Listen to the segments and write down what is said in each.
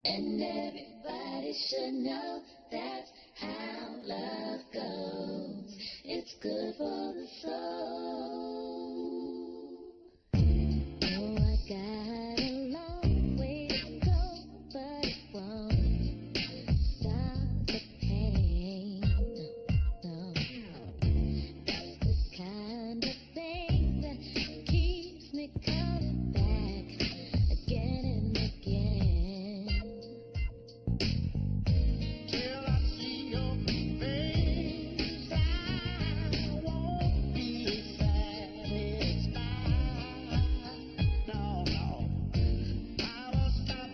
And everybody should know that's how love goes. It's good for the soul. Oh, I got a long way to go, but it won't stop the pain. No, that's the kind of thing that keeps me coming back again and again. Till I see your face, I won't be satisfied. No, no, I will stop.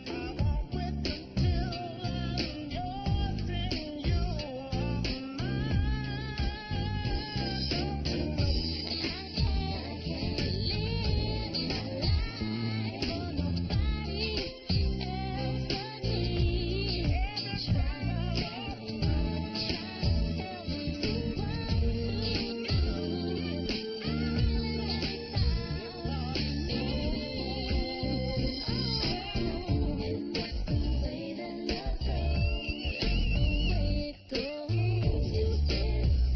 I won't quit until I'm yours and you are mine. Don't you know? I can't live my life for nobody else but me. Try to tell me what, and that's the way that love goes. That's the way it goes. It's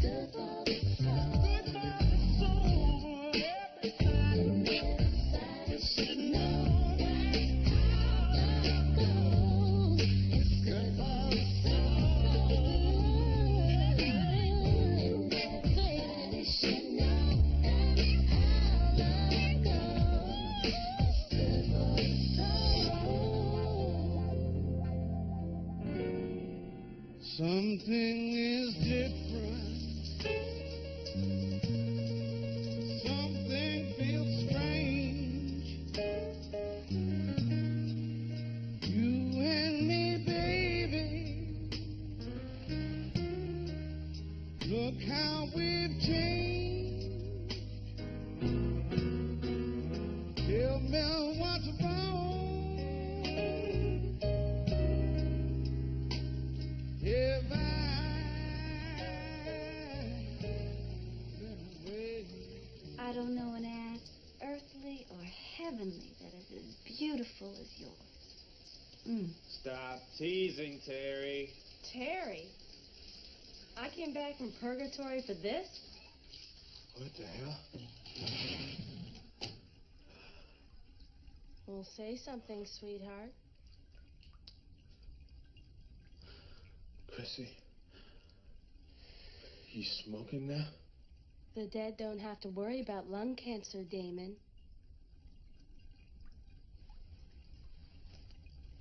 good for the soul. Everybody should know that's how love goes. It's good for the soul. Everybody should know that's how love goes. It's good for the soul. Something is different. Something feels strange. You and me, baby. Look how we've changed. Tell me what's wrong. Have I been away? I don't know an ass, earthly or heavenly, that is as beautiful as yours. Stop teasing, Terry. Terry, I came back from purgatory for this? What the hell? Well, say something, sweetheart. Chrissy, you smoking now? The dead don't have to worry about lung cancer, Damon.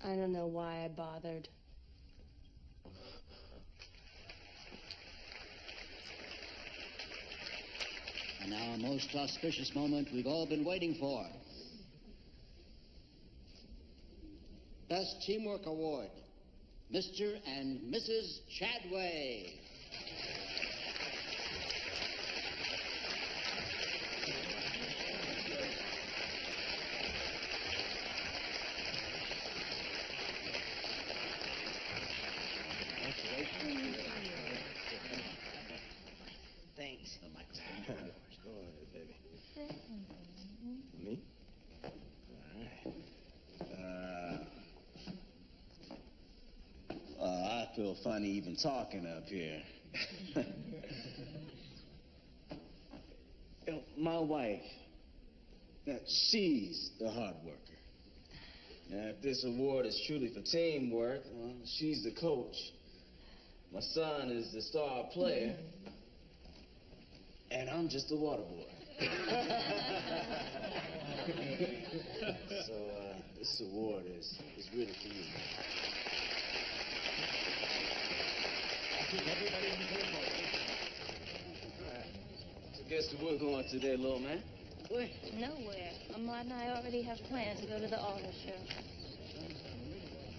I don't know why I bothered. And now a most auspicious moment we've all been waiting for. Best Teamwork Award, Mr. and Mrs. Chadway. Thanks. The microphone. Go ahead, baby. Me? All right. I feel funny even talking up here. You know, my wife, she's the hard worker. Now, if this award is truly for teamwork, well, she's the coach. My son is the star player. And I'm just the water boy. So, this award is really for you. Everybody in the So guess where we're going today, little man? We're nowhere. Ahmad and I already have plans to go to the auto show.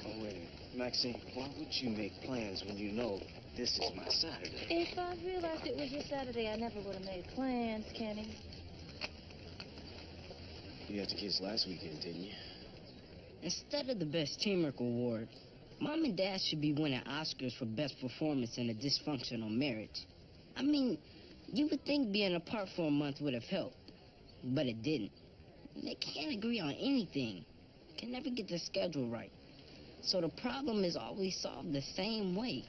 Oh, wait a minute. Maxine, why would you make plans when you know this is my Saturday? If I realized it was your Saturday, I never would have made plans, Kenny. You had the kids last weekend, didn't you? Instead of the Best Teamwork Award, Mom and Dad should be winning Oscars for Best Performance in a Dysfunctional Marriage. I mean, you would think being apart for a month would have helped, but it didn't. They can't agree on anything. Can never get the schedule right. So the problem is always solved the same way.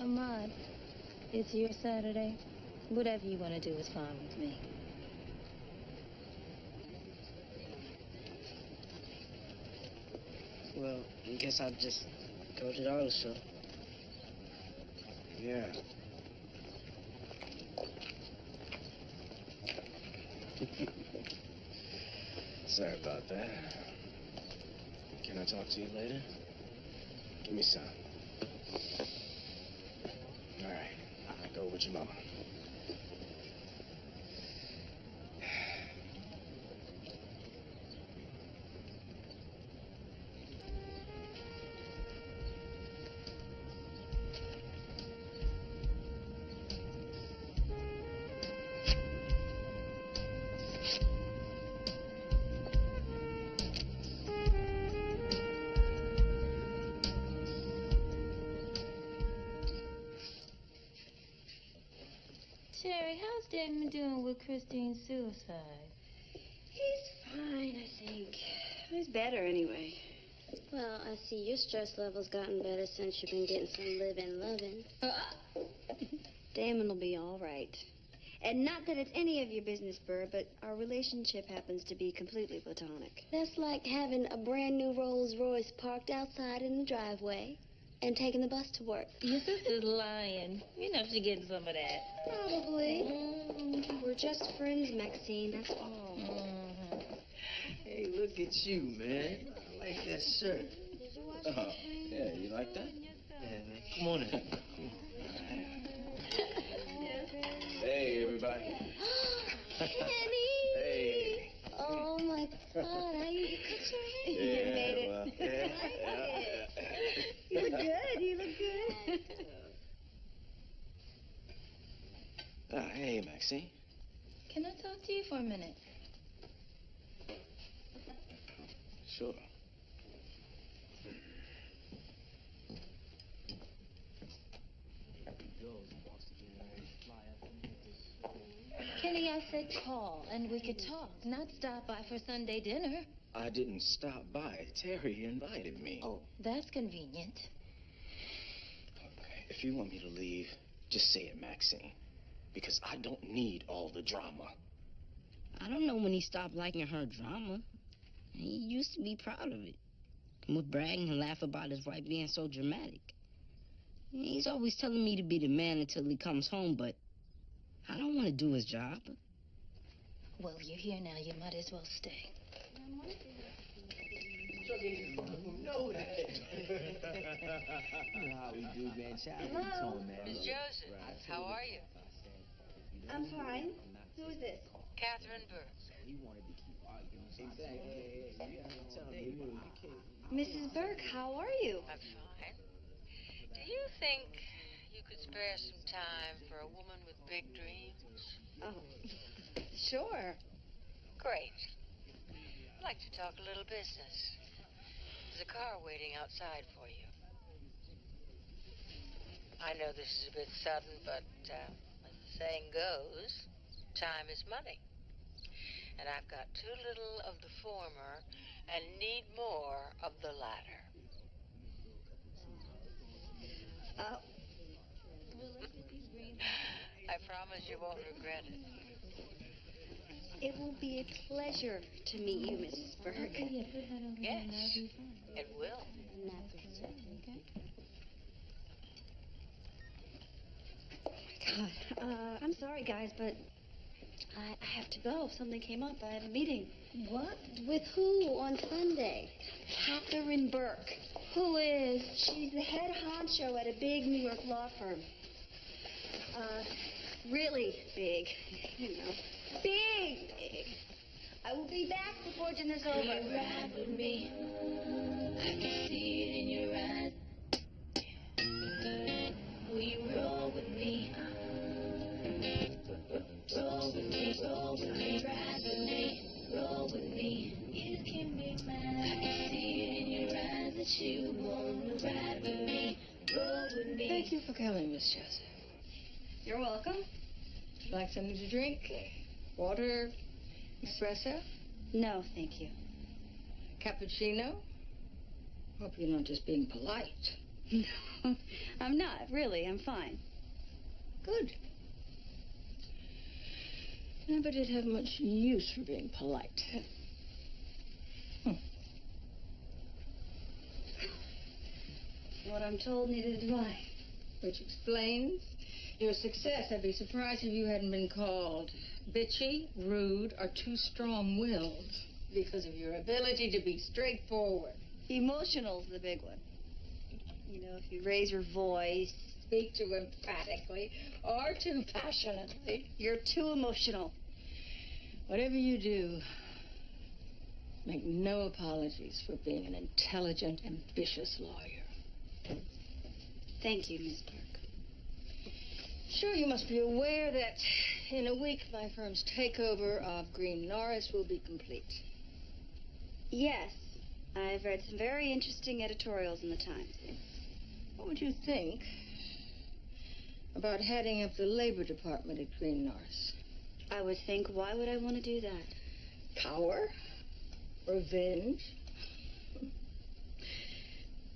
Ahmad, it's your Saturday. Whatever you want to do is fine with me. Well, I guess I'll just go to the auto show. Yeah. Sorry about that. Can I talk to you later? Give me some. All right. I'll go with your mama. Sherry, how's Damon doing with Christine's suicide? He's fine, I think. He's better anyway. Well, I see your stress level's gotten better since you've been getting some living loving. Damon will be all right. And not that it's any of your business, Burr, but our relationship happens to be completely platonic. That's like having a brand new Rolls Royce parked outside in the driveway and taking the bus to work. Your sister's lying. You know she's getting some of that. Probably. We're just friends, Maxine, that's all. Hey, look at you, man. I like that shirt. Did you watch Uh-huh. Yeah, you like that? Yeah, man. Come on in. Hey, everybody. Kenny! Hey. Oh, my God. How you cut your hair? Yeah, You made it. well, yeah. You look good. You look good. Hey, Maxine. Can I talk to you for a minute? Sure. Kenny, I said call and we could talk, not stop by for Sunday dinner. I didn't stop by. Terry invited me. Oh, that's convenient. If you want me to leave, just say it, Maxine. Because I don't need all the drama. I don't know when he stopped liking her drama. He used to be proud of it. He would brag and laugh about his wife being so dramatic. He's always telling me to be the man until he comes home, but I don't want to do his job. Well, you're here now. You might as well stay. know that. You know how we do, man. Hello? Miss Joseph, how are you? I'm fine. Who is this? Catherine Burke. Mrs. Burke, how are you? I'm fine. Do you think you could spare some time for a woman with big dreams? Oh, sure. Great. I'd like to talk a little business. There's a car waiting outside for you. I know this is a bit sudden, but as the saying goes, time is money. And I've got too little of the former and need more of the latter. I promise you won't regret it. It will be a pleasure to meet you, Mrs. Burke. Yes, it will. God, I'm sorry, guys, but I have to go. Something came up. I have a meeting. What? With who on Sunday? Catherine Burke. Who is? She's the head honcho at a big New York law firm. Really big, you know. Big. I will be back before dinner's over. Will you ride with me? I can see it in your eyes. Will you roll with me? Roll with me, ride with me, roll with me. You can be mine. I can see it in your eyes that you want to ride with me, roll with me. Thank you for coming, Miss Joseph. You're welcome. Would you like something to drink? Water? Espresso? No, thank you. Cappuccino? Hope you're not just being polite. No, I'm not, really. I'm fine. Good. Never did have much use for being polite. What I'm told needed advice. Which explains your success. I'd be surprised if you hadn't been called bitchy, rude, or too strong-willed because of your ability to be straightforward. Emotional's the big one. You know, if you raise your voice, Speak too emphatically or too passionately. you're too emotional. Whatever you do, make no apologies for being an intelligent, ambitious lawyer. Thank you, Miss Burke. Sure, you must be aware that in a week my firm's takeover of Green Norris will be complete. Yes, I've read some very interesting editorials in the Times. What would you think about heading up the labor department at Green Norris? I would think, why would I want to do that? Power? Revenge?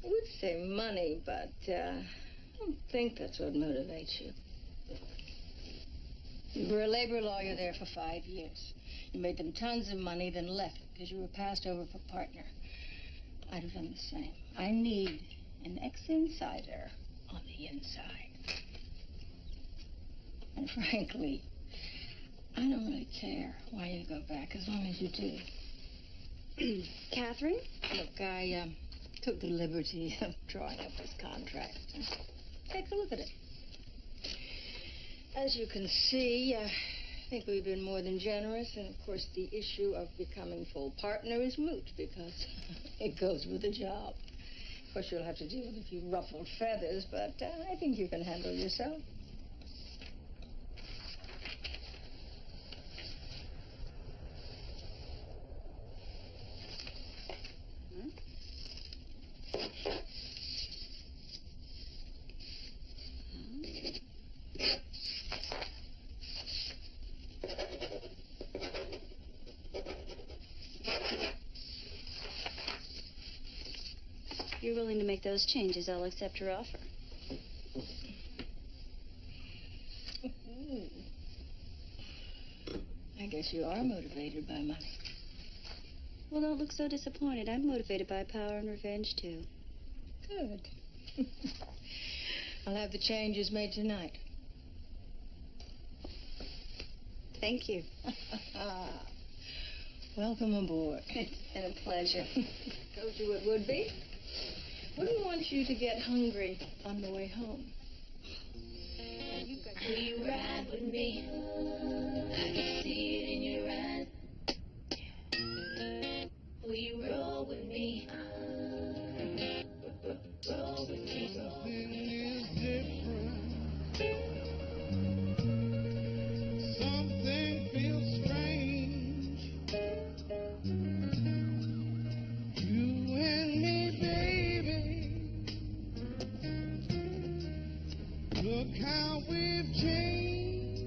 I would say money, but I don't think that's what motivates you. You were a labor lawyer there for 5 years. You made them tons of money, then left because you were passed over for partner. I'd have done the same. I need an ex-insider on the inside. And frankly, I don't really care why you go back as long as you do. Catherine? Look, I took the liberty of drawing up this contract. Take a look at it. As you can see, I think we've been more than generous, and of course the issue of becoming full partner is moot because it goes with the job. Of course, you'll have to deal with a few ruffled feathers, but I think you can handle yourself. If you're willing to make those changes, I'll accept your offer. I guess you are motivated by money. Well, don't look so disappointed. I'm motivated by power and revenge, too. Good. I'll have the changes made tonight. Thank you. Welcome aboard. It's been a pleasure. Told you it would be. Wouldn't want you to get hungry on the way home. Will you ride with me? I can see it in your eyes. Will you roll with me? Roll with me. Something is different. Something feels strange. You and me, baby. Look how we've changed.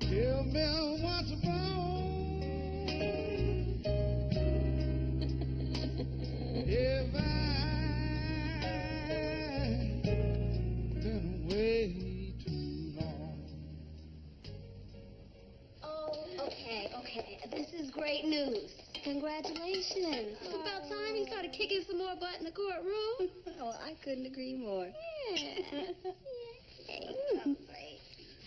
Tell me what's wrong. If I've been away too long. Oh, okay. This is great news. Congratulations. It's about time you started kicking some more butt in the courtroom. Oh, I couldn't agree more.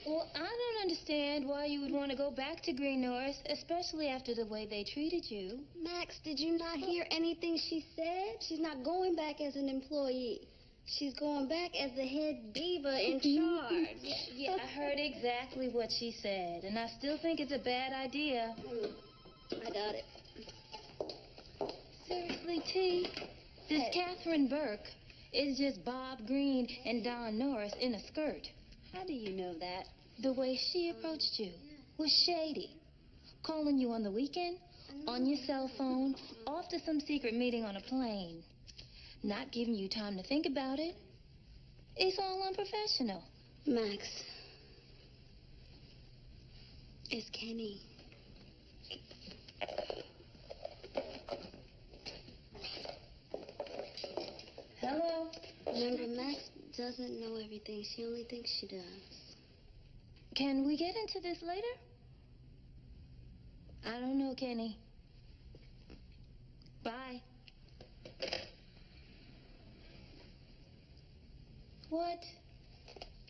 Well, I don't understand why you would want to go back to Green Norris, especially after the way they treated you. Max, did you not hear anything she said? She's not going back as an employee. She's going back as the head diva in charge. Yeah, I heard exactly what she said, and I still think it's a bad idea. I doubt it. Seriously, T, this Catherine Burke is just Bob Green and Don Norris in a skirt. How do you know that? The way she approached you was shady. Calling you on the weekend, on your cell phone, off to some secret meeting on a plane. Not giving you time to think about it. It's all unprofessional. Max. It's Kenny. doesn't know everything. She only thinks she does. Can we get into this later? I don't know, Kenny. Bye. What?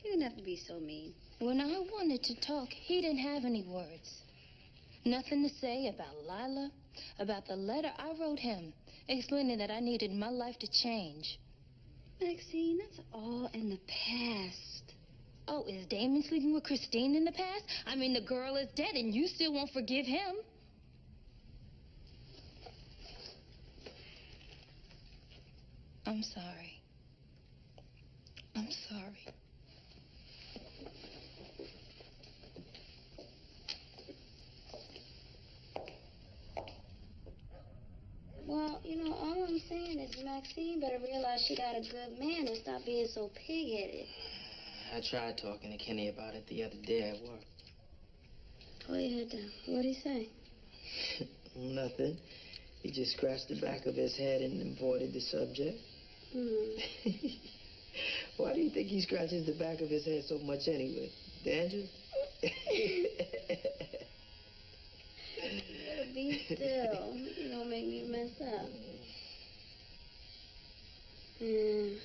You didn't have to be so mean. When I wanted to talk, he didn't have any words. Nothing to say about Lila, about the letter I wrote him, explaining that I needed my life to change. Maxine, that's all in the past. Oh, is Damon sleeping with Christine in the past? I mean, the girl is dead and you still won't forgive him. I'm sorry. I'm sorry. Well, you know, all I'm saying is Maxine better realize she got a good man and stop being so pig-headed. I tried talking to Kenny about it the other day at work. Pull your head down. What'd he say? Nothing. He just scratched the back of his head and avoided the subject. Why do you think he scratches the back of his head so much anyway? Dandruff? Be still. You don't make me mess up. It's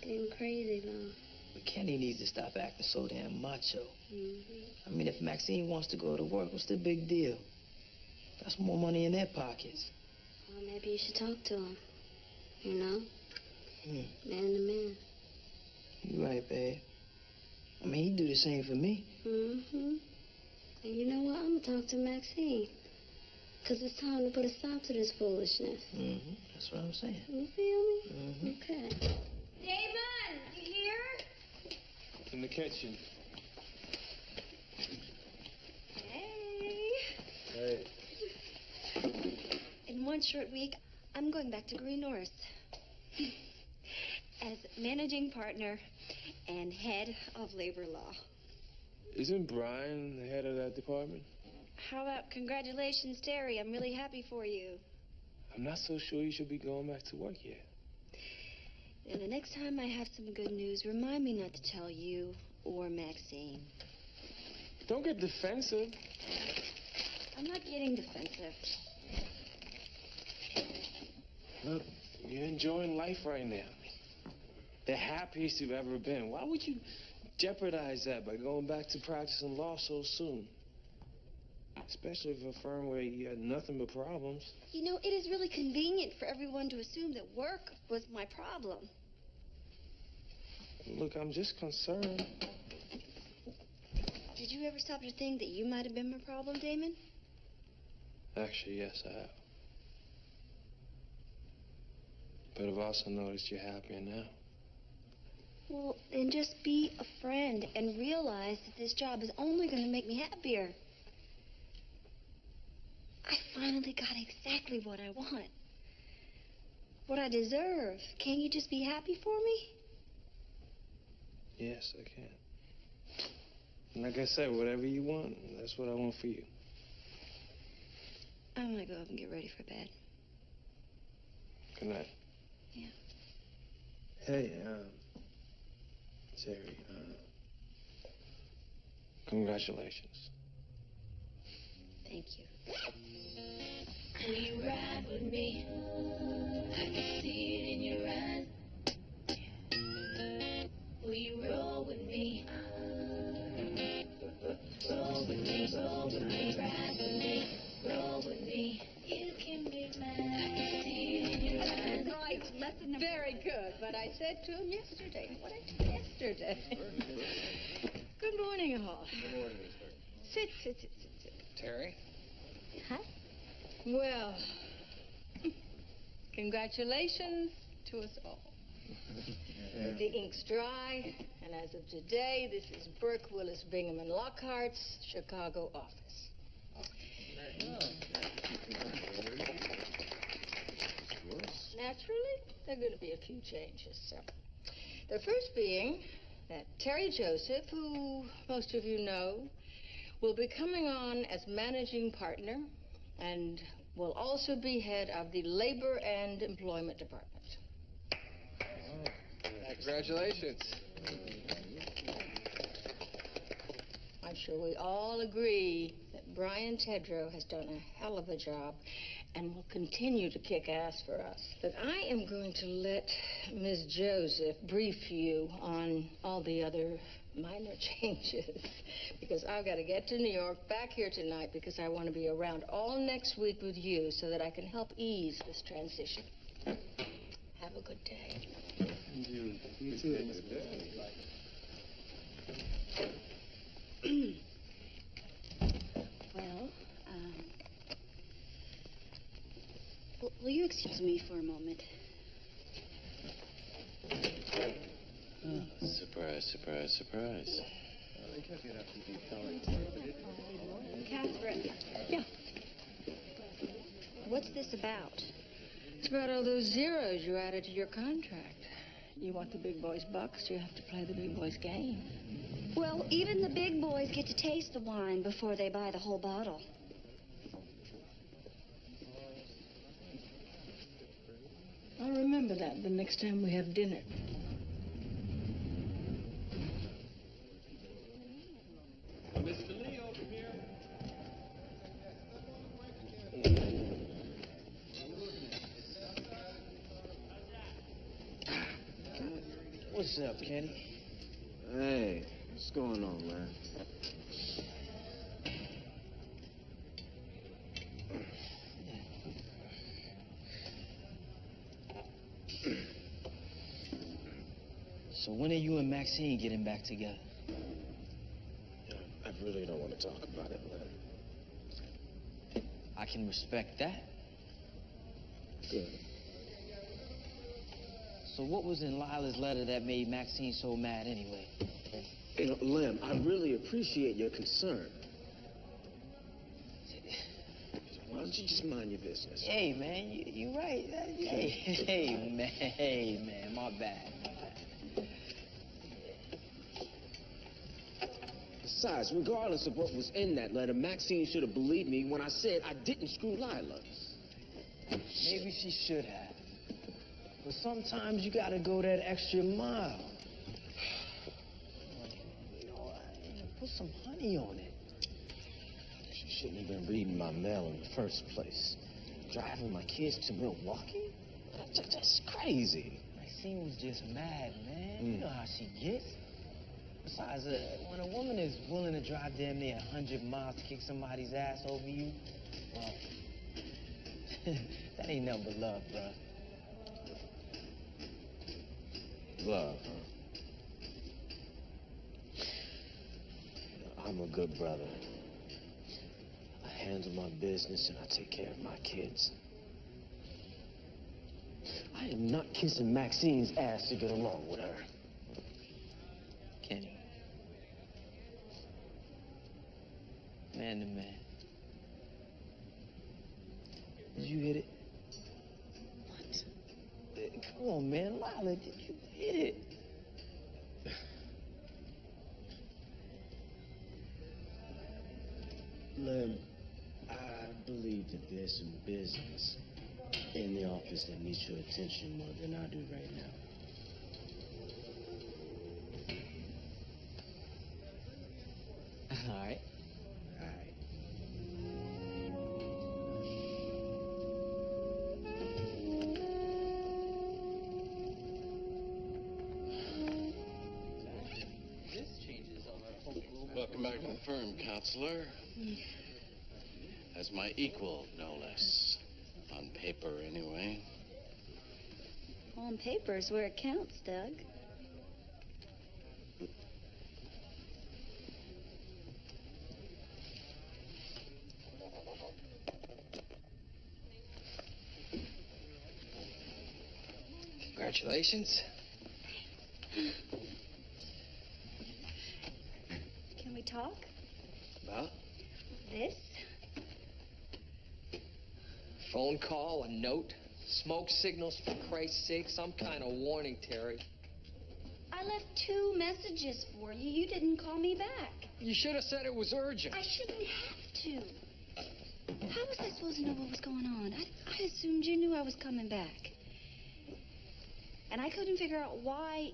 getting crazy, though. But Kenny needs to stop acting so damn macho. I mean, if Maxine wants to go to work, what's the big deal? That's more money in their pockets. Well, maybe you should talk to him. You know? Man to man. You right, babe. I mean, he'd do the same for me. And you know what? I'm gonna talk to Maxine. 'Cause it's time to put a stop to this foolishness. That's what I'm saying. You feel me? Okay. Damon, you here? In the kitchen. Hey. Hey. In one short week, I'm going back to Green North. As managing partner and head of labor law. Isn't Brian the head of that department? How about congratulations, Terry? I'm really happy for you. I'm not so sure you should be going back to work yet. And the next time I have some good news, remind me not to tell you or Maxine. Don't get defensive. I'm not getting defensive. Look, you're enjoying life right now. The happiest you've ever been. Why would you jeopardize that by going back to practicing law so soon? Especially for a firm where you had nothing but problems. You know, it is really convenient for everyone to assume that work was my problem. Look, I'm just concerned. Did you ever stop to think that you might have been my problem, Damon? Actually, yes, I have. But I've also noticed you're happier now. Well, then just be a friend and realize that this job is only going to make me happier. I finally got exactly what I want. What I deserve. Can't you just be happy for me? Yes, I can. And like I said, whatever you want, that's what I want for you. I'm going to go up and get ready for bed. Good night. Yeah. Hey, Terry, congratulations. Thank you. Will you ride with me? I can see it in your eyes. Will you roll with me? Roll with me, roll with me, ride with me, roll with me. You can be mine. I can see it in your eyes. Right, very good. But I said to him yesterday. What I did yesterday. Good morning, all. Good morning, Miss Beck. Sit. Terry? Huh? Well, congratulations to us all. The ink's dry, and as of today, this is Burke, Willis, Bingham, and Lockhart's Chicago office. Naturally, there are going to be a few changes. So, the first being that Terry Joseph, who most of you know, will be coming on as managing partner and will also be head of the Labor and Employment Department. Congratulations. I'm sure we all agree that Brian Tedrow has done a hell of a job and will continue to kick ass for us. But I am going to let Ms. Joseph brief you on all the other minor changes because I've got to get to New York back here tonight because I want to be around all next week with you so that I can help ease this transition. Have a good day. You too. Well, will you excuse me for a moment? Surprise, surprise, surprise. Catherine. Yeah. What's this about? It's about all those zeros you added to your contract. You want the big boys' bucks, you have to play the big boys' game. Well, even the big boys get to taste the wine before they buy the whole bottle. I'll remember that the next time we have dinner. Mr. Lee over here. What's up, Kenny? Hey, what's going on, man? So when are you and Maxine getting back together? I really don't want to talk about it, man. I can respect that. Good. So what was in Lila's letter that made Maxine so mad anyway? You know, Lem, I really appreciate your concern. Why don't you just mind your business? Hey, man, you right. Hey, man, my bad. Besides, regardless of what was in that letter, Maxine should have believed me when I said I didn't screw Lila. Maybe she should have. But sometimes you gotta go that extra mile. You know, put some honey on it. She shouldn't have been reading my mail in the first place. Driving my kids to Milwaukee? That's crazy. Maxine was just mad, man. You know how she gets. Besides, when a woman is willing to drive damn near 100 miles to kick somebody's ass over you, well, that ain't nothing but love, bro. Love, huh? I'm a good brother. I handle my business and I take care of my kids. I am not kissing Maxine's ass to get along with her. Kenny. Man to man. Did you hit it? What? Come on, man. Lila, did you hit it? Lem, I believe that there's some business in the office that needs your attention more than I do right now. All right. All right. Welcome back to the firm, counselor. As my equal, no less. On paper, anyway. On paper is where it counts, Doug. Congratulations. Can we talk? About? This? Phone call, a note, smoke signals, for Christ's sake, some kind of warning, Terry. I left 2 messages for you. You didn't call me back. You should have said it was urgent. I shouldn't have to. How was I supposed to know what was going on? I assumed you knew I was coming back. And I couldn't figure out why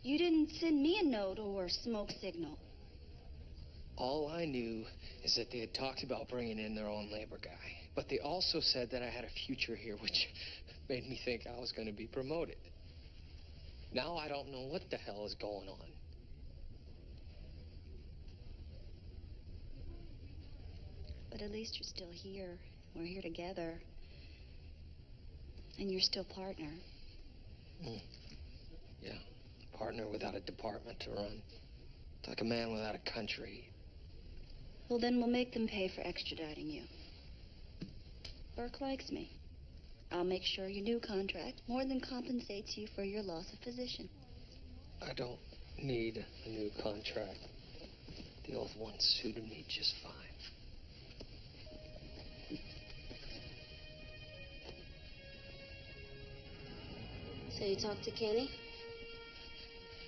you didn't send me a note or smoke signal. All I knew is that they had talked about bringing in their own labor guy. But they also said that I had a future here, which made me think I was going to be promoted. Now I don't know what the hell is going on. But at least you're still here. We're here together. And you're still partner. Yeah, partner without a department to run. It's like a man without a country. Well, then we'll make them pay for extraditing you. Burke likes me. I'll make sure your new contract more than compensates you for your loss of position. I don't need a new contract. The old one suited me just fine. So you talked to Kenny?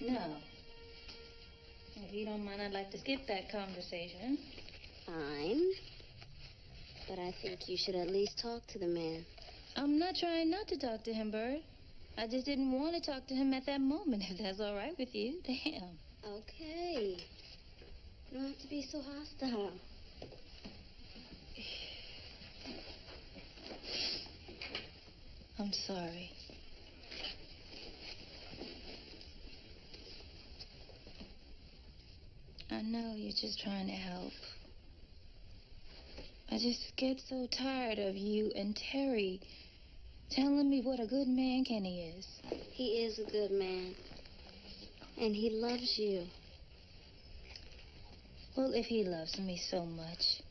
No. If you don't mind, I'd like to skip that conversation. Fine. But I think you should at least talk to the man. I'm not trying not to talk to him, Bird. I just didn't want to talk to him at that moment, if that's all right with you. Damn. Okay. You don't have to be so hostile. I'm sorry. I know you're just trying to help. I just get so tired of you and Terry telling me what a good man Kenny is. He is a good man. And he loves you. Well, if he loves me so much,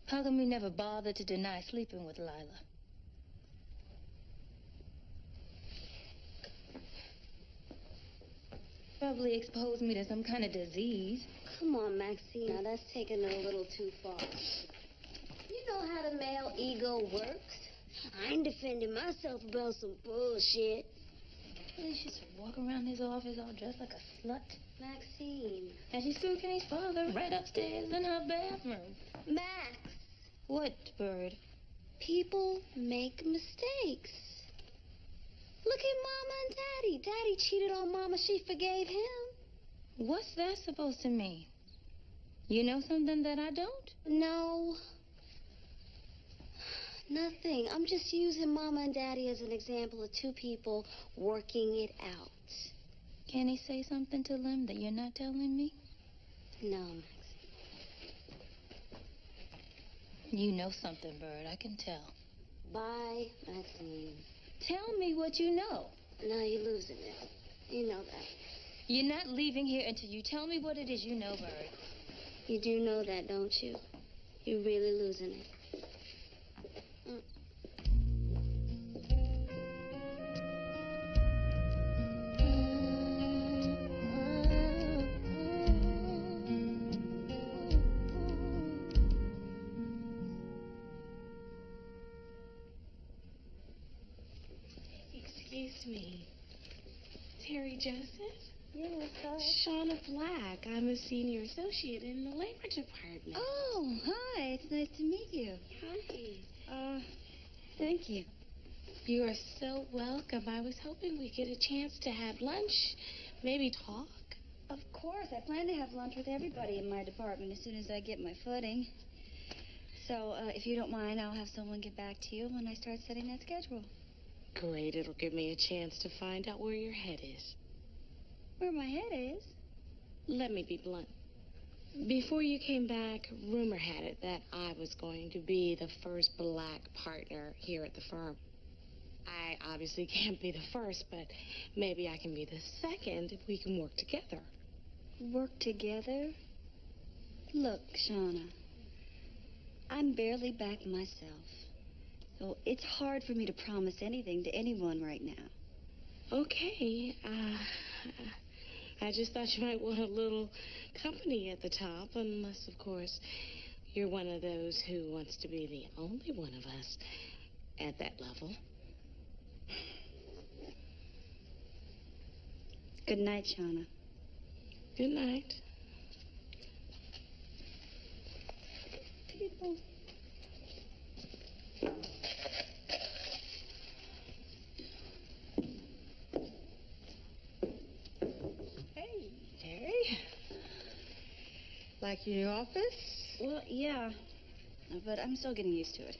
how come you never bothered to deny sleeping with Lila? Probably exposed me to some kind of disease. Come on, Maxine. Now, that's taking it a little too far. You know how the male ego works. I ain't defending myself about some bullshit. Really, she should walk around his office all dressed like a slut. Maxine. And she screwed Kenny's father right upstairs in her bathroom. Max. What, Bird? People make mistakes. Look at Mama and Daddy. Daddy cheated on Mama. She forgave him. What's that supposed to mean? You know something that I don't? No. Nothing. I'm just using Mama and Daddy as an example of two people working it out. Can he say something to them that you're not telling me? No, Max. You know something, Bird. I can tell. Bye, Maxine. Tell me what you know. No, you're losing it. You know that. You're not leaving here until you tell me what it is you know, Bird. You do know that, don't you? You're really losing it. Excuse me. Terry Joseph? Yes, hi. Shauna Black. I'm a senior associate in the labor department. Oh, hi. It's nice to meet you. Hi. Thank you. You are so welcome. I was hoping we'd get a chance to have lunch, maybe talk. Of course. I plan to have lunch with everybody in my department as soon as I get my footing. So, if you don't mind, I'll have someone get back to you when I start setting that schedule. Great. It'll give me a chance to find out where your head is. Where my head is? Let me be blunt. Before you came back, rumor had it that I was going to be the first black partner here at the firm. I obviously can't be the first, but maybe I can be the second if we can work together. Work together? Look, Shauna, I'm barely back myself. So it's hard for me to promise anything to anyone right now. Okay. I just thought you might want a little company at the top, unless, of course, you're one of those who wants to be the only one of us at that level. Good night, Shauna. Good night. People. like your new office? Well, yeah. But I'm still getting used to it.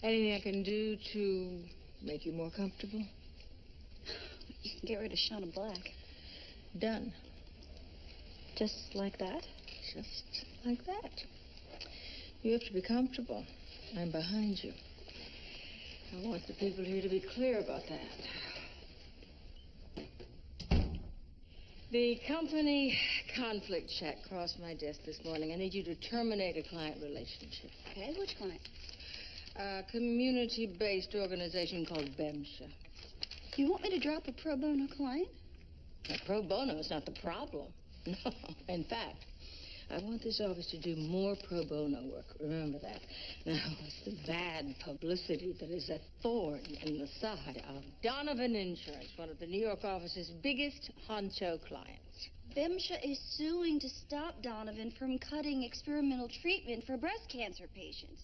Anything I can do to make you more comfortable? You can get rid of Shauna Black. Done. Just like that? Just like that. You have to be comfortable. I'm behind you. I want the people here to be clear about that. The company conflict check crossed my desk this morning. I need you to terminate a client relationship. Okay, which client? A community-based organization called BEMSHA. You want me to drop a pro bono client? Now, pro bono is not the problem. No. In fact, I want this office to do more pro bono work. Remember that. Now, it's the bad publicity that is a thorn in the side of Donovan Insurance, one of the New York office's biggest honcho clients. BEMSHA is suing to stop Donovan from cutting experimental treatment for breast cancer patients.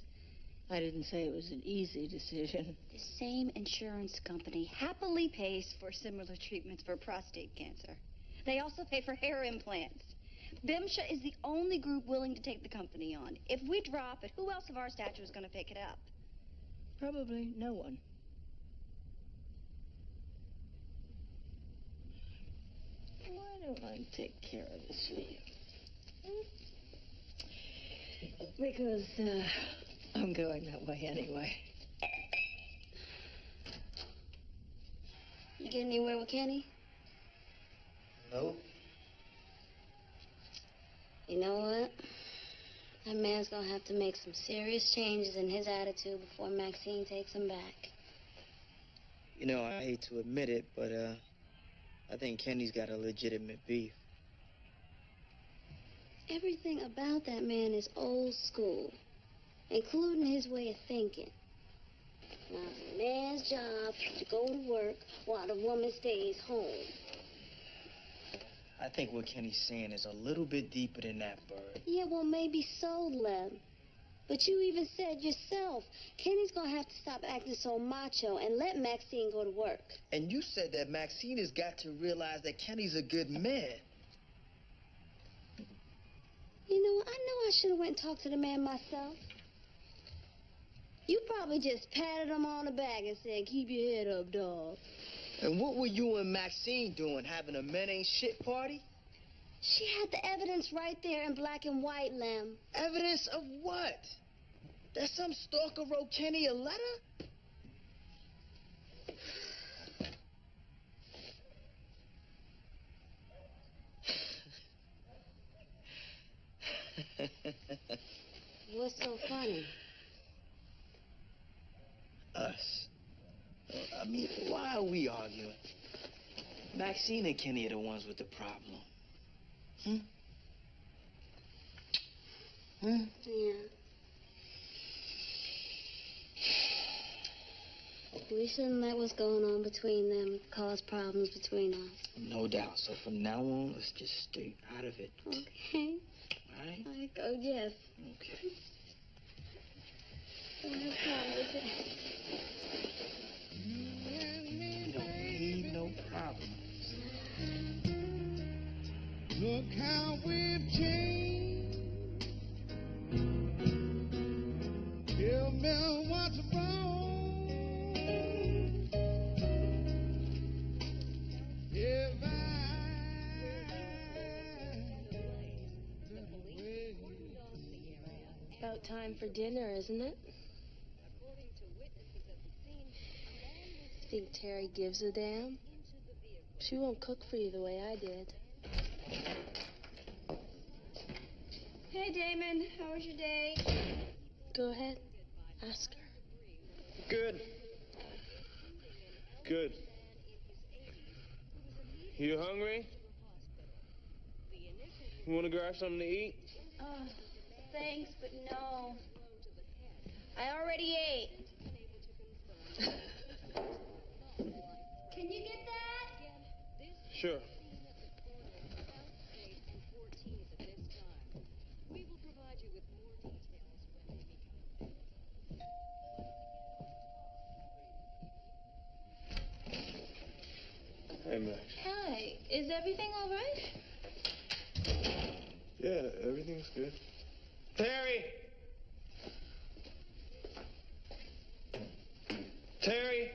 I didn't say it was an easy decision. The same insurance company happily pays for similar treatments for prostate cancer. They also pay for hair implants. BEMSHA is the only group willing to take the company on. If we drop it, who else of our stature is going to pick it up? Probably no one. Why don't I take care of this for you? Because, I'm going that way anyway. You get anywhere with Kenny? No. You know what? That man's gonna have to make some serious changes in his attitude before Maxine takes him back. You know, I hate to admit it, but, I think Kenny's got a legitimate beef. Everything about that man is old school, including his way of thinking. Now, it's a man's job to go to work while the woman stays home. I think what Kenny's saying is a little bit deeper than that, Bird. Yeah, well, maybe so, Lem. But you even said yourself, Kenny's gonna have to stop acting so macho and let Maxine go to work. And you said that Maxine has got to realize that Kenny's a good man. You know, I know I should have went and talked to the man myself. You probably just patted him on the back and said, keep your head up, dog. And what were you and Maxine doing, having a men ain't shit party? She had the evidence right there in black and white, Lem. Evidence of what? That some stalker wrote Kenny a letter? What's so funny? Us. I mean, why are we arguing? Maxine and Kenny are the ones with the problem. Yeah. We shouldn't let what's going on between them cause problems between us. No doubt. So from now on, let's just stay out of it. Okay. All right? Oh, yes. Okay. Don't have time with it. We don't need no problems. Look how we've changed. Tell me what's wrong. If About time for dinner, isn't it? Think Terry gives a damn? She won't cook for you the way I did. Hey, Damon. How was your day? Go ahead. Ask her. Good. Good. You hungry? You want to grab something to eat? Oh, thanks, but no. I already ate. Can you get that? Sure. Hey, Max. Hi. Is everything all right? Yeah, Everything's good. Terry! Terry!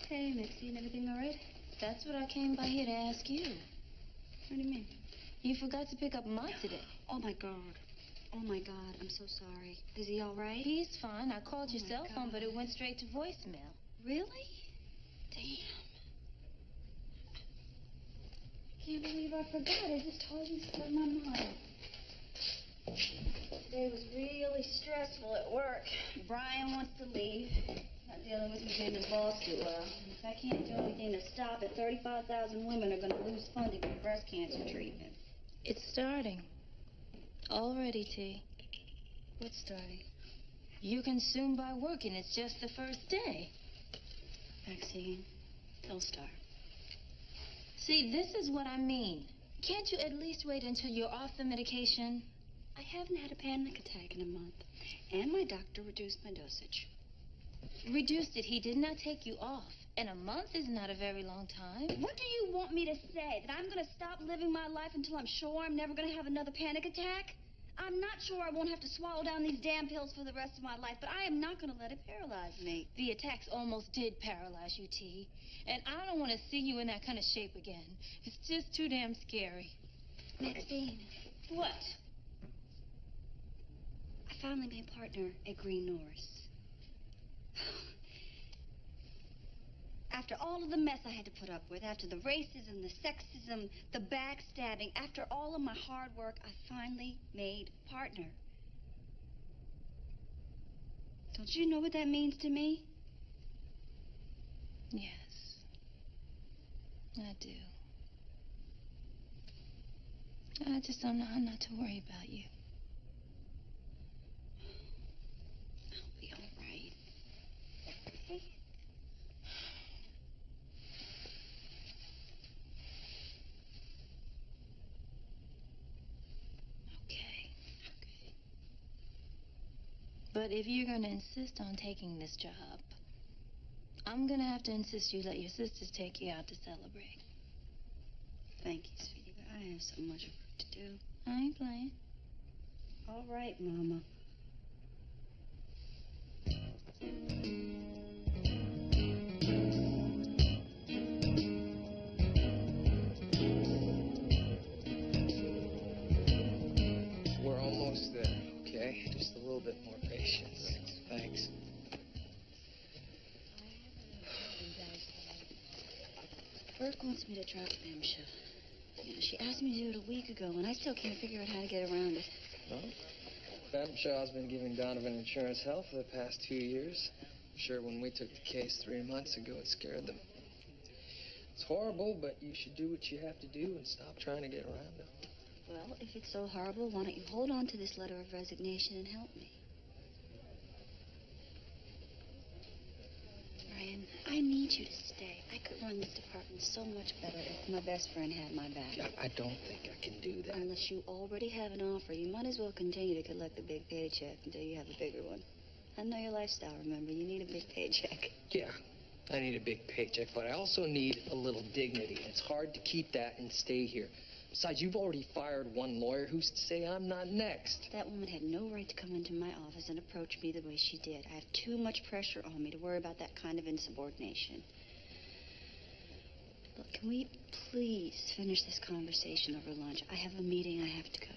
Hey, Maxine, everything all right? That's what I came by here to ask you. What do you mean? You forgot to pick up Mike today. Oh, my God. Oh, my God. I'm so sorry. Is he all right? He's fine. I called your cell phone, but it God. went straight to voicemail. Really? Damn. I can't believe I forgot. I just totally slipped my mind. Today was really stressful at work. Brian wants to leave. Not dealing with me and his boss too well. And if I can't do anything to stop it, 35,000 women are going to lose funding for breast cancer treatment. It's starting. Already, T. What's starting? You consumed by work, and it's just the first day. Maxine, don't start. See, this is what I mean. Can't you at least wait until you're off the medication? I haven't had a panic attack in a month. And my doctor reduced my dosage. Reduced it. He did not take you off. And a month is not a very long time. What do you want me to say? That I'm going to stop living my life until I'm sure I'm never going to have another panic attack? I'm not sure I won't have to swallow down these damn pills for the rest of my life, but I am not going to let it paralyze me. The attacks almost did paralyze you, T. And I don't want to see you in that kind of shape again. It's just too damn scary. Maxine. What? I finally made partner at Green Norris. After all of the mess I had to put up with, after the racism, the sexism, the backstabbing, after all of my hard work, I finally made partner. Don't you know what that means to me? Yes. I do. I just don't know how not to worry about you. I'll be all right. Okay? But if you're going to insist on taking this job, I'm going to have to insist you let your sisters take you out to celebrate. Thank you, sweetie, but I have so much work to do. I ain't playing. All right, Mama. We're almost there, okay? Just a little bit more patience. Thanks. Burke wants me to drop MSHA. You know, she asked me to do it a week ago, and I still can't figure out how to get around it. Well, Bamshaw's been giving Donovan Insurance Health for the past 2 years. I'm sure when we took the case 3 months ago, it scared them. It's horrible, but you should do what you have to do and stop trying to get around it. Well, if it's so horrible, why don't you hold on to this letter of resignation and help me? Brian, I need you to stay. I could run this department so much better if my best friend had my back. I don't think I can do that. Unless you already have an offer, you might as well continue to collect the big paycheck until you have a bigger one. I know your lifestyle, remember? You need a big paycheck. Yeah, I need a big paycheck, but I also need a little dignity. It's hard to keep that and stay here. Besides, you've already fired one lawyer. Who's to say I'm not next? That woman had no right to come into my office and approach me the way she did. I have too much pressure on me to worry about that kind of insubordination. Look, can we please finish this conversation over lunch? I have a meeting I have to go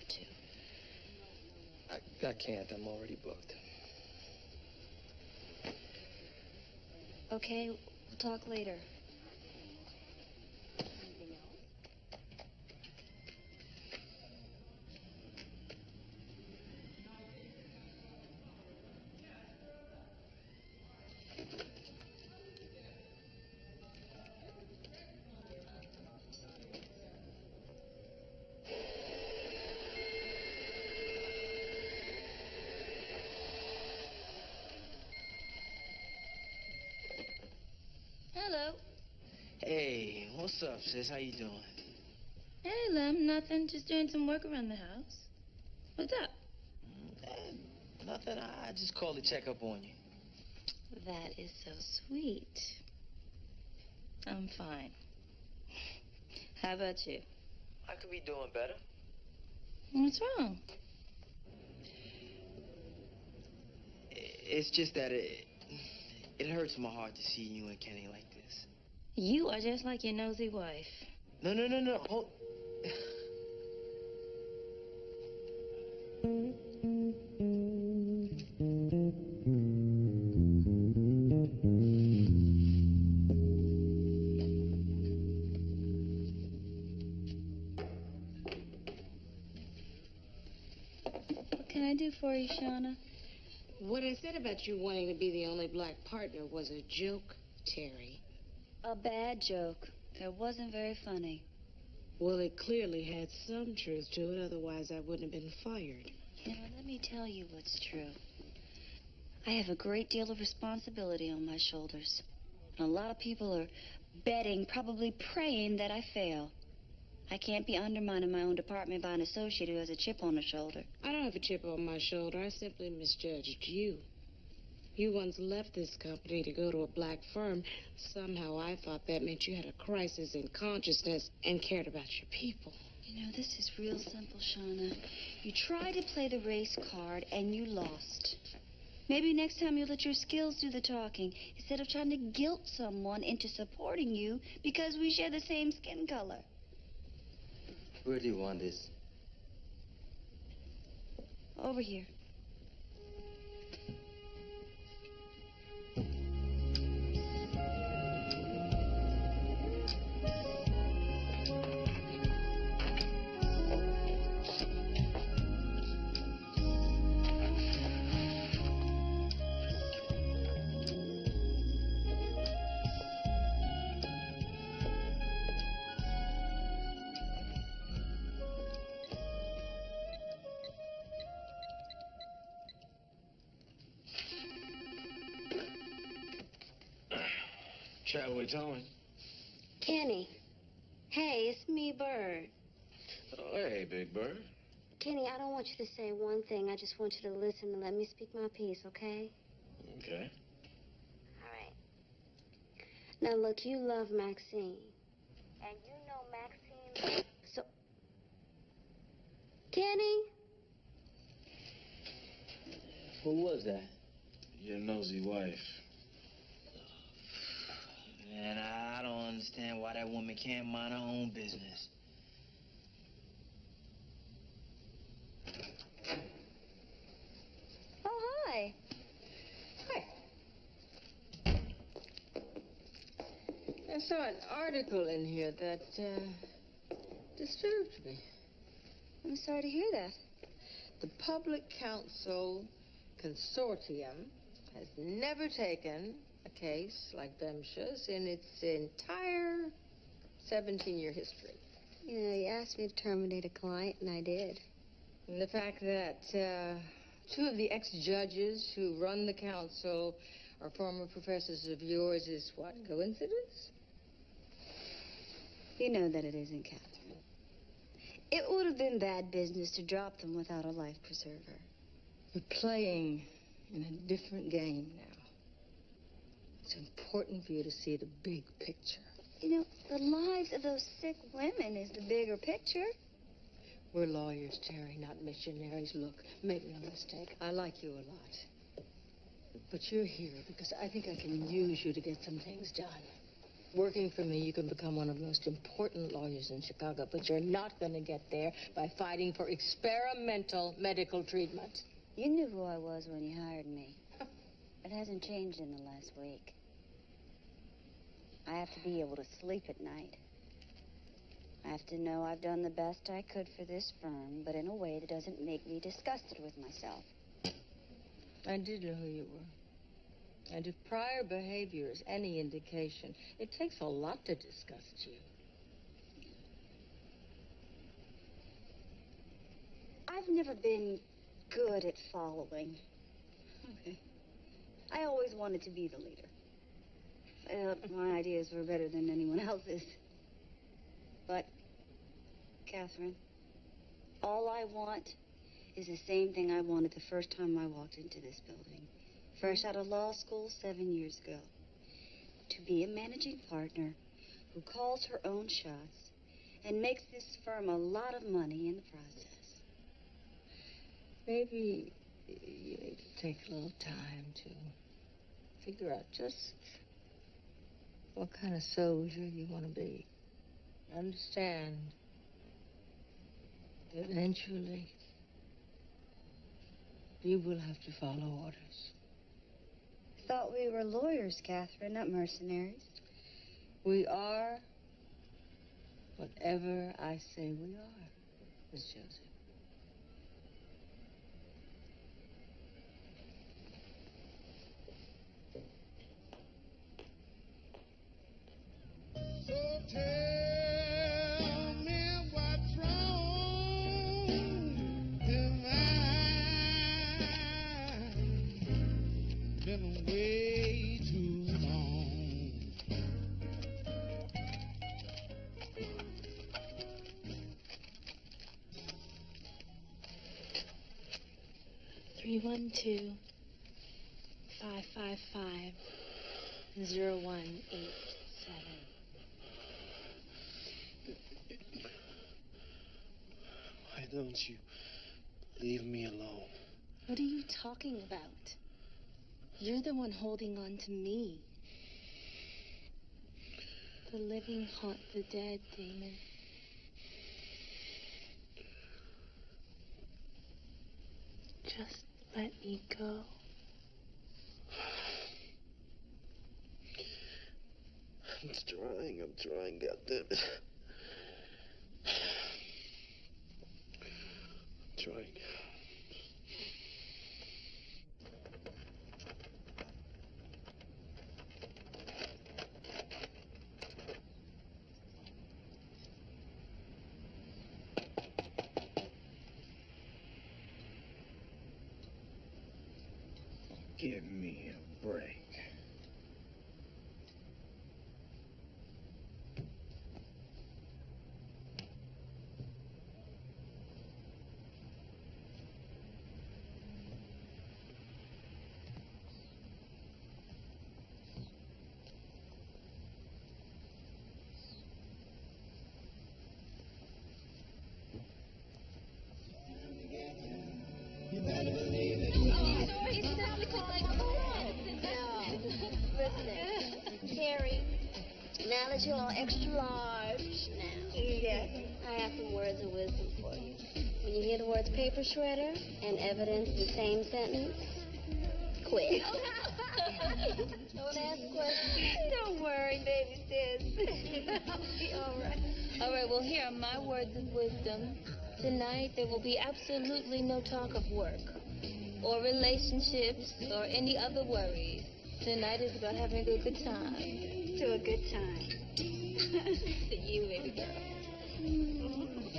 to. I can't. I'm already booked. Okay, we'll talk later. Hello. Hey, what's up, sis? How you doing? Hey, Lem. Nothing. Just doing some work around the house. What's up? Nothing. I just called to check up on you. That is so sweet. I'm fine. How about you? I could be doing better. What's wrong? It's just that it hurts my heart to see you and Kenny like this. You are just like your nosy wife. No. Hold. What can I do for you, Shauna? What I said about you wanting to be the only black partner was a joke, Terry. A bad joke. It wasn't very funny. Well, it clearly had some truth to it, otherwise I wouldn't have been fired. You know, let me tell you what's true. I have a great deal of responsibility on my shoulders. And a lot of people are betting, probably praying that I fail. I can't be undermining my own department by an associate who has a chip on her shoulder. I don't have a chip on my shoulder. I simply misjudged you. You once left this company to go to a black firm. Somehow I thought that meant you had a crisis in consciousness and cared about your people. You know, this is real simple, Shauna. You tried to play the race card and you lost. Maybe next time you'll let your skills do the talking instead of trying to guilt someone into supporting you because we share the same skin color. Where do you want this? Over here. Shall we, Tony? Kenny. Hey, it's me, Bird. Oh, hey, Big Bird. Kenny, I don't want you to say one thing. I just want you to listen and let me speak my piece, okay? Okay. All right. Now, look, you love Maxine. And you know Maxine... So... Kenny? Who was that? Your nosy wife. Man, I don't understand why that woman can't mind her own business. Oh, hi. I saw an article in here that disturbed me. I'm sorry to hear that. The Public Counsel Consortium has never taken a case like Bemsha's in its entire 17-year history. You know, you asked me to terminate a client, and I did. And the fact that two of the ex-judges who run the council are former professors of yours is what, coincidence? You know that it isn't, Catherine. It would have been bad business to drop them without a life preserver. You're playing in a different game now. It's important for you to see the big picture. You know, the lives of those sick women is the bigger picture. We're lawyers, Terry, not missionaries. Look, make no mistake, I like you a lot. But you're here because I think I can use you to get some things done. Working for me, you can become one of the most important lawyers in Chicago, but you're not going to get there by fighting for experimental medical treatment. You knew who I was when you hired me. It hasn't changed in the last week. I have to be able to sleep at night. I have to know I've done the best I could for this firm, but in a way that doesn't make me disgusted with myself. I did know who you were. And if prior behavior is any indication, it takes a lot to disgust you. I've never been good at following. Okay. I always wanted to be the leader. My ideas were better than anyone else's. But, Catherine, all I want is the same thing I wanted the first time I walked into this building. Fresh out of law school 7 years ago. To be a managing partner who calls her own shots and makes this firm a lot of money in the process. Maybe you need to take a little time to figure out just what kind of soldier you want to be. Understand, eventually, you will have to follow orders. Thought we were lawyers, Catherine, not mercenaries. We are whatever I say we are, Miss Joseph. So tell me what's wrong. Have I been away too long? 312-555-0187. Why don't you leave me alone? What are you talking about? You're the one holding on to me. The living haunt the dead, Damon. Just let me go. I'm trying, goddammit. I'm trying. Give me a break. Carrie, now that you're all extra large now. Yes. I have some words of wisdom for you. When you hear the words paper shredder and evidence in the same sentence, quit. Don't ask questions. Don't worry, baby sis. I'll be all right. All right, well, here are my words of wisdom. Tonight, there will be absolutely no talk of work or relationships or any other worries. Tonight is about having a good time. To a good time. To you, baby girl.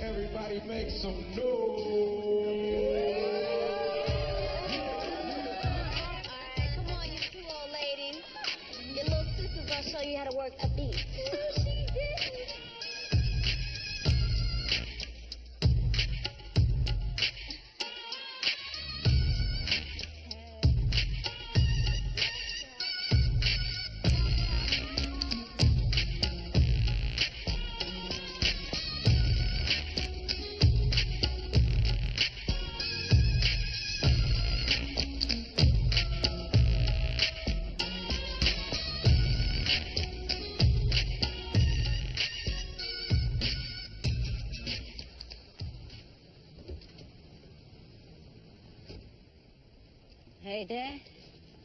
Everybody make some noise. All right, come on, you two old ladies. Your little sister's gonna show you how to work a beat. She did. Hey, Dad.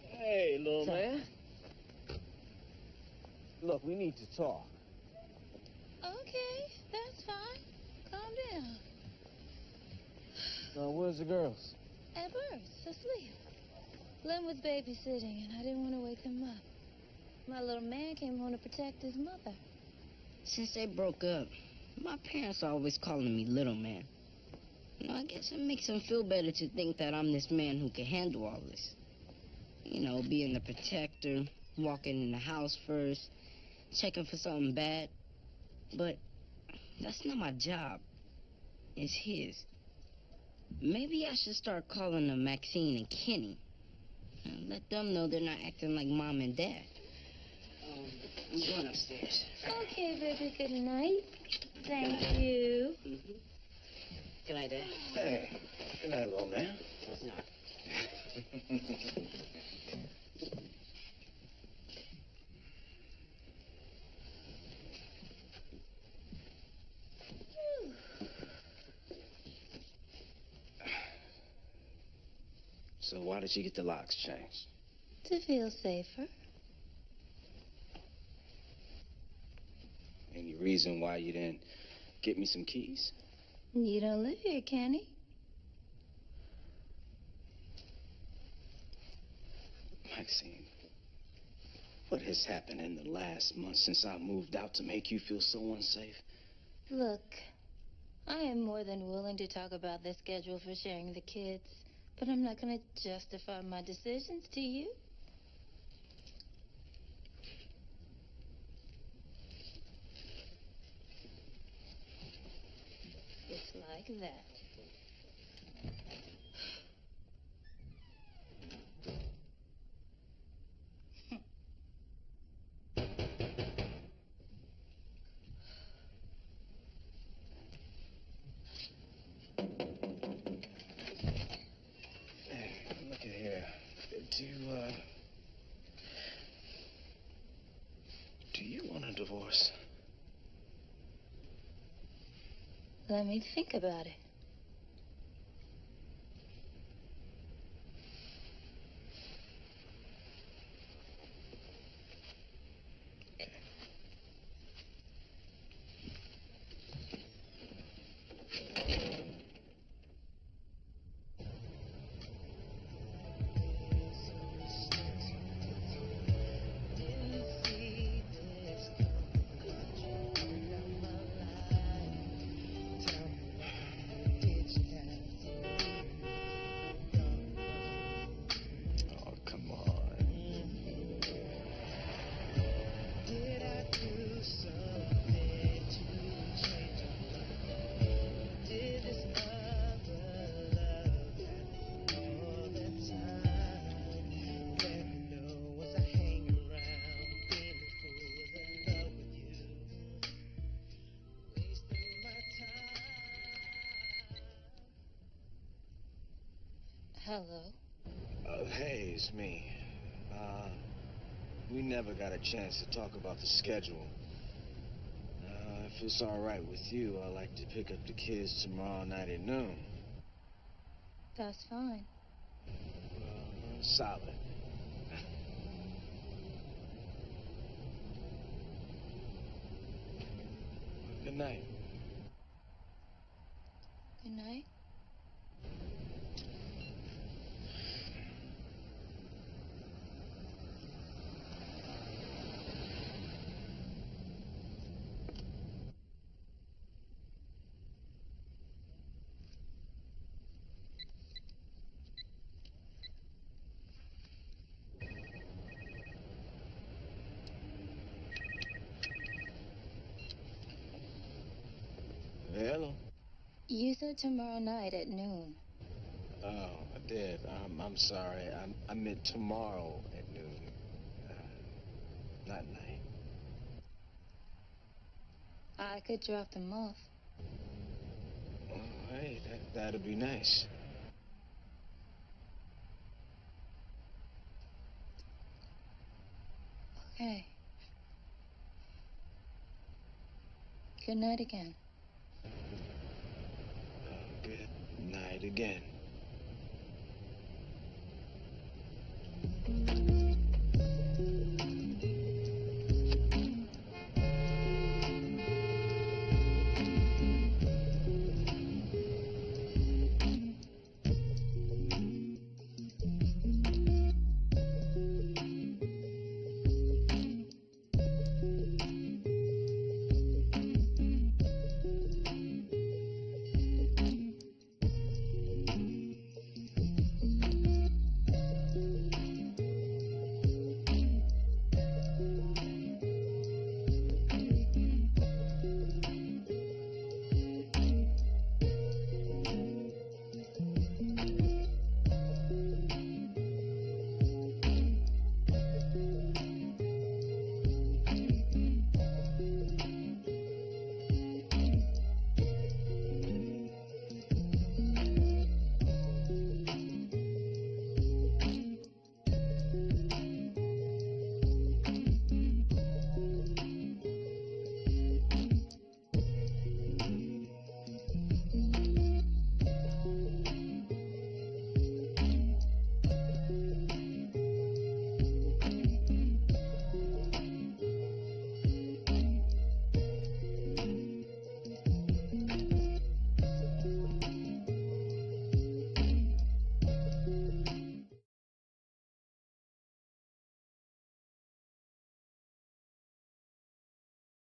Hey, little man. Look, we need to talk. Okay, that's fine. Calm down. Where's the girls? At birth, asleep. Len was babysitting, and I didn't want to wake them up. My little man came home to protect his mother. Since they broke up, my parents are always calling me little man. You know, I guess it makes them feel better to think that I'm this man who can handle all this. You know, being the protector, walking in the house first, checking for something bad. But that's not my job. It's his. Maybe I should start calling them Maxine and Kenny. And let them know they're not acting like Mom and Dad. I'm going upstairs. Okay, baby, good night. Thank you. Good night, Dad. Hey, good night, little man. No. So why did you get the locks changed? To feel safer. Any reason why you didn't get me some keys? You don't live here, Kenny. Maxine, what has happened in the last month since I moved out to make you feel so unsafe? Look, I am more than willing to talk about the schedule for sharing the kids, but I'm not going to justify my decisions to you. It's like that. Look at here. Do you want a divorce? Let me think about it. Oh, come on. Hello. Hey, it's me. We never got a chance to talk about the schedule. If it's all right with you, I'd like to pick up the kids tomorrow night at noon. That's fine. Solid. Good night. Good night. Hello? You said tomorrow night at noon. Oh, I did. I'm sorry. I meant tomorrow at noon. Not night. I could drop them off. Oh, hey, that'd be nice. Okay. Good night again. Good night again.